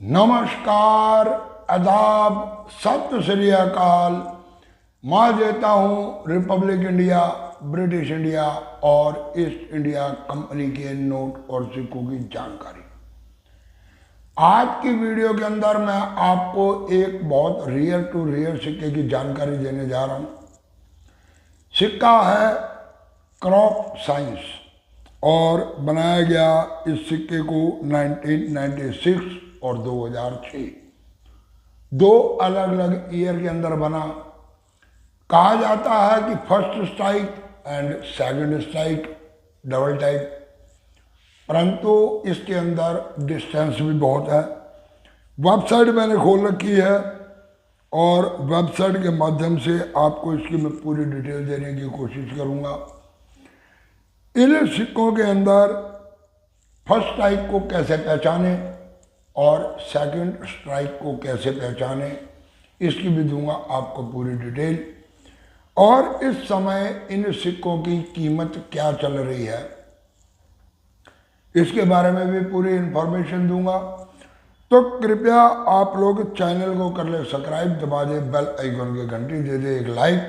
नमस्कार, आदाब, सत श्री अकाल। मैं देता हूँ रिपब्लिक इंडिया, ब्रिटिश इंडिया और ईस्ट इंडिया कंपनी के नोट और सिक्कों की जानकारी। आज की वीडियो के अंदर मैं आपको एक बहुत रियर टू रियर सिक्के की जानकारी देने जा रहा हूँ। सिक्का है क्रॉप साइंस और बनाया गया इस सिक्के को 1996 और 2006 दो अलग अलग ईयर के अंदर बना। कहा जाता है कि first strike and second strike double type, परंतु इसके अंदर डिस्टेंस भी बहुत है। वेबसाइट मैंने खोल रखी है और वेबसाइट के माध्यम से आपको इसकी मैं पूरी डिटेल देने की कोशिश करूंगा। इन सिक्कों के अंदर फर्स्ट स्ट्राइक को कैसे पहचाने और सेकंड स्ट्राइक को कैसे पहचाने, इसकी भी दूंगा आपको पूरी डिटेल। और इस समय इन सिक्कों की कीमत क्या चल रही है, इसके बारे में भी पूरी इंफॉर्मेशन दूंगा। तो कृपया आप लोग चैनल को कर ले सब्सक्राइब, दबा दे बेल आइकन की घंटी, दे दे एक लाइक।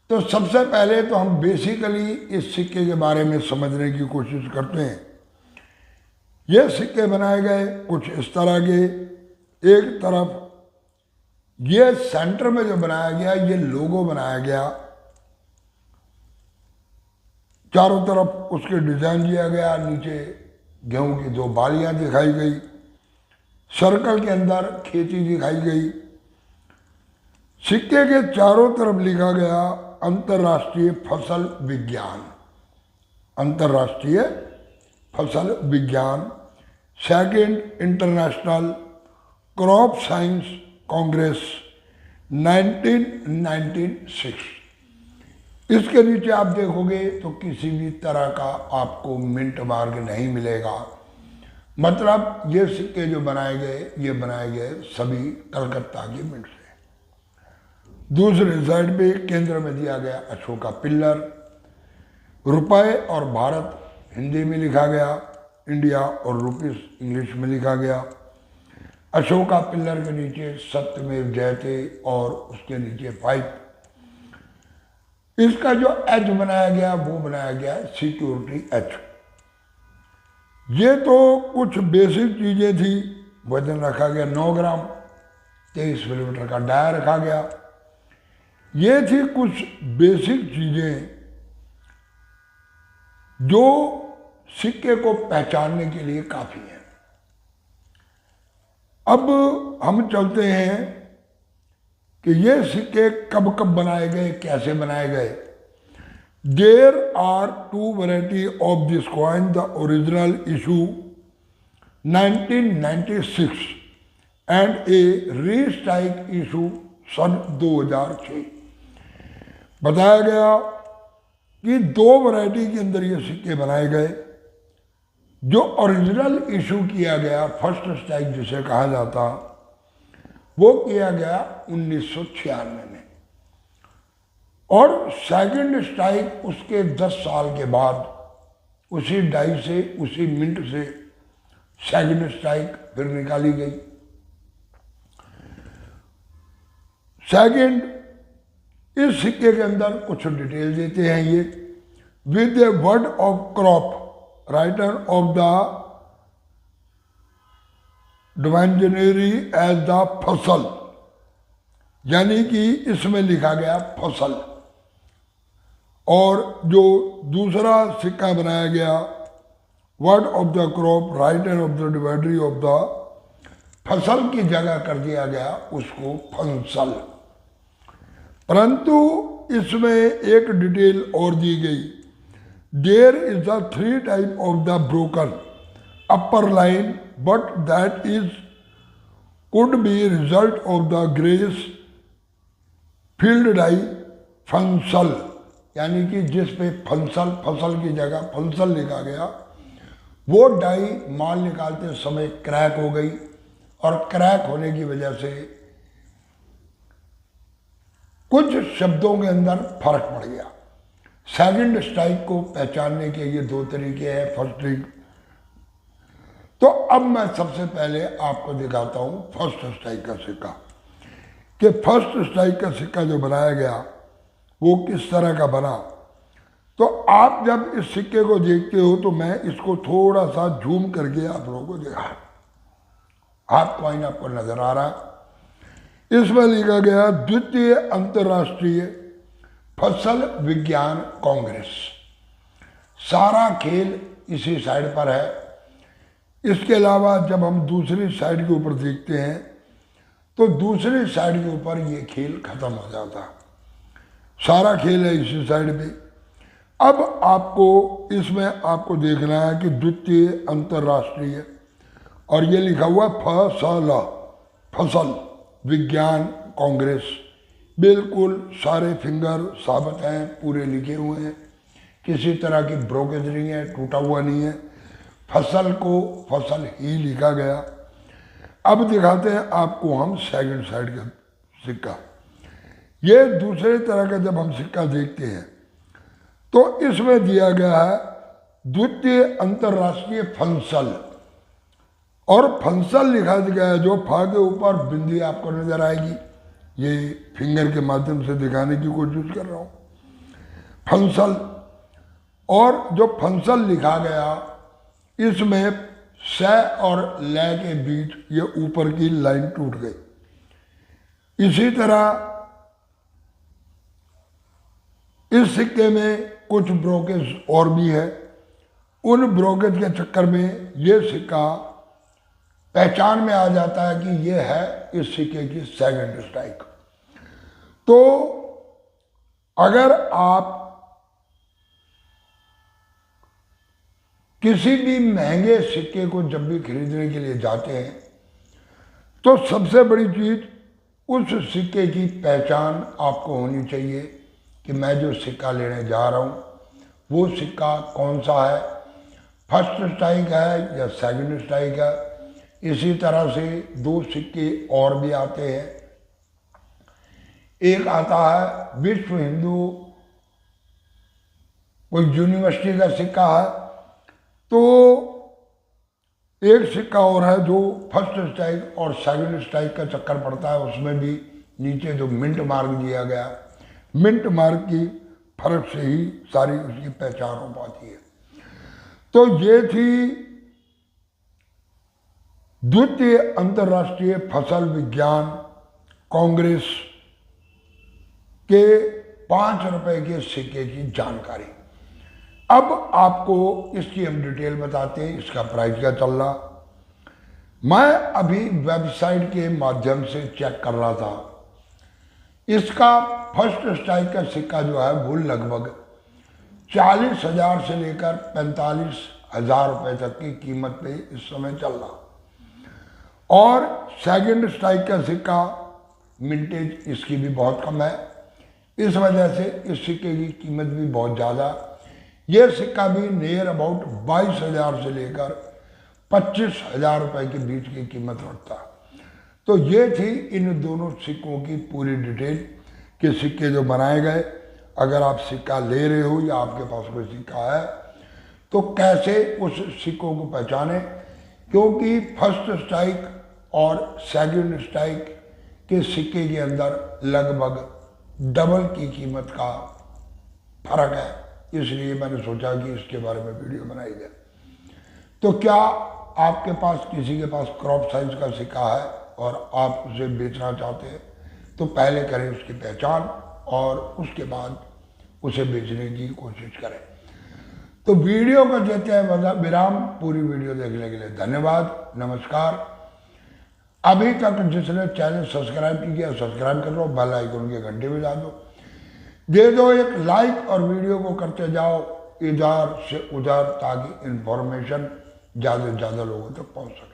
तो सबसे पहले तो हम बेसिकली इस सिक्के के बारे में समझने की कोशिश करते हैं। ये सिक्के बनाए गए कुछ इस तरह के, एक तरफ ये सेंटर में जो बनाया गया ये लोगो बनाया गया, चारों तरफ उसके डिजाइन दिया गया, नीचे गेहूं की दो बालियां दिखाई गई, सर्कल के अंदर खेती दिखाई गई। सिक्के के चारों तरफ लिखा गया अंतर्राष्ट्रीय फसल विज्ञान, अंतर्राष्ट्रीय फसल विज्ञान, second international crop science Congress 1996। इसके नीचे आप देखोगे तो किसी भी तरह का आपको मिंट मार्क नहीं मिलेगा। मतलब ये सिक्के जो बनाए गए सभी कलकत्ता के मिंट से। दूसरे साइड पे केंद्र में दिया गया अशोका पिल्लर, रुपए और भारत हिंदी में लिखा गया, इंडिया और रुपीस इंग्लिश में लिखा गया। अशोका पिल्लर के नीचे सत्यमेव जयते और उसके नीचे 5। इसका जो एच बनाया गया वो बनाया गया सिक्योरिटी एच। ये तो कुछ बेसिक चीजें थी। वजन रखा गया 9 ग्राम, 23 मिलीमीटर का डाया रखा गया। ये थी कुछ बेसिक चीजें जो सिक्के को पहचानने के लिए काफी है। अब हम चलते हैं कि ये सिक्के कब कब बनाए गए, कैसे बनाए गए। There are 2 variety of this coin. The original issue 1996 and a restrike issue सन 2006। बताया गया कि 2 वैरायटी के अंदर ये सिक्के बनाए गए। जो ओरिजिनल इशू किया गया, फर्स्ट स्ट्राइक जिसे कहा जाता, वो किया गया 1996 में, और सेकंड स्ट्राइक उसके 10 साल के बाद उसी डाई से, उसी मिंट से सेकंड स्ट्राइक फिर निकाली गई। सेकंड, इस सिक्के के अंदर कुछ डिटेल देते हैं ये। With the word of crop writer of the divinery as the fasal, यानी कि इसमें लिखा गया फसल। और जो दूसरा सिक्का बनाया गया word of the crop writer of the divinery of the फसल की जगह कर दिया गया उसको फंसल। परंतु इसमें एक डिटेल और दी गई। There is the 3 type of the broken upper line but that is could be result of the grace field die फंसल, यानी कि जिस पे फंसल, फसल की जगह फंसल लिखा गया, वो डाई माल निकालते समय क्रैक हो गई और क्रैक होने की वजह से कुछ शब्दों के अंदर फर्क पड़ गया। सेकंड स्ट्राइक को पहचानने के ये 2 तरीके हैं। फर्स्ट ट्रिक तो अब मैं सबसे पहले आपको दिखाता हूं फर्स्ट स्ट्राइक का सिक्का, कि फर्स्ट स्ट्राइक का सिक्का जो बनाया गया वो किस तरह का बना। तो आप जब इस सिक्के को देखते हो तो मैं इसको थोड़ा सा जूम करके आप लोगों को दिखा, हाफ कॉइन आपको नजर आ रहा है। इसमें लिखा गया द्वितीय अंतर्राष्ट्रीय फसल विज्ञान कांग्रेस। सारा खेल इसी साइड पर है। इसके अलावा जब हम दूसरी साइड के ऊपर देखते हैं तो दूसरी साइड के ऊपर ये खेल खत्म हो जाता। सारा खेल है इसी साइड पे। अब आपको इसमें आपको देखना है कि द्वितीय अंतर्राष्ट्रीय, और ये लिखा हुआ फसल विज्ञान कांग्रेस। बिल्कुल सारे फिंगर साबित हैं, पूरे लिखे हुए हैं, किसी तरह की ब्रोकेज नहीं है, टूटा हुआ नहीं है। फसल को फसल ही लिखा गया। अब दिखाते हैं आपको हम सेकंड साइड का सिक्का। ये दूसरे तरह का जब हम सिक्का देखते हैं तो इसमें दिया गया है द्वितीय अंतर्राष्ट्रीय फंसल, और फंसल लिखा गया है, जो फा के ऊपर बिंदी आपको नजर आएगी। ये फिंगर के माध्यम से दिखाने की कोशिश कर रहा हूं, फंसल। और जो फंसल लिखा गया इसमें स और ल के बीच ये ऊपर की लाइन टूट गई। इसी तरह इस सिक्के में कुछ ब्रोकेज और भी है। उन ब्रोकेज के चक्कर में ये सिक्का पहचान में आ जाता है कि ये है इस सिक्के की सेकंड स्ट्राइक। तो अगर आप किसी भी महंगे सिक्के को जब भी खरीदने के लिए जाते हैं तो सबसे बड़ी चीज उस सिक्के की पहचान आपको होनी चाहिए कि मैं जो सिक्का लेने जा रहा हूँ वो सिक्का कौन सा है, फर्स्ट स्ट्राइक है या सेकंड स्ट्राइक है। इसी तरह से दो सिक्के और भी आते हैं। एक आता है विश्व हिंदू कोई यूनिवर्सिटी का सिक्का है, तो एक सिक्का और है जो फर्स्ट स्ट्राइक और सेकंड स्ट्राइक का चक्कर पड़ता है। उसमें भी नीचे जो मिंट मार्क दिया गया, मिंट मार्क की फर्क से ही सारी उसकी पहचान हो पाती है। तो ये थी द्वितीय अंतर्राष्ट्रीय फसल विज्ञान कांग्रेस के 5 रुपए के सिक्के की जानकारी। अब आपको इसकी हम डिटेल बताते हैं, इसका प्राइस क्या चल रहा। मैं अभी वेबसाइट के माध्यम से चेक कर रहा था। इसका फर्स्ट स्ट्राइक का सिक्का जो है वो लगभग 40,000 से लेकर 45,000 रुपए तक की कीमत पे इस समय चल रहा। और सेकंड स्ट्राइक का सिक्का मिंटेज इसकी भी बहुत कम है, इस वजह से इस सिक्के की कीमत भी बहुत ज़्यादा। ये सिक्का भी नियर अबाउट 22,000 से लेकर 25,000 रुपए के बीच की कीमत रखता। तो ये थी इन दोनों सिक्कों की पूरी डिटेल कि सिक्के जो बनाए गए, अगर आप सिक्का ले रहे हो या आपके पास कोई सिक्का है तो कैसे उस सिक्कों को पहचाने, क्योंकि फर्स्ट स्ट्राइक और सेकंड स्ट्राइक के सिक्के के अंदर लगभग डबल की कीमत का फर्क है। इसलिए मैंने सोचा कि इसके बारे में वीडियो बनाई जाए। तो क्या आपके पास किसी के पास क्रॉप साइज का सिक्का है और आप उसे बेचना चाहते हैं तो पहले करें उसकी पहचान और उसके बाद उसे बेचने की कोशिश करें। तो वीडियो को देते हैं विराम। पूरी वीडियो देखने के लिए धन्यवाद, नमस्कार। अभी तक जिसने चैनल सब्सक्राइब नहीं किया सब्सक्राइब कर लो, बेल आइकन के घंटे में दे दो एक लाइक और वीडियो को करते जाओ इधर से उधर, ताकि इंफॉर्मेशन ज़्यादा से ज़्यादा लोगों तक पहुंच सके।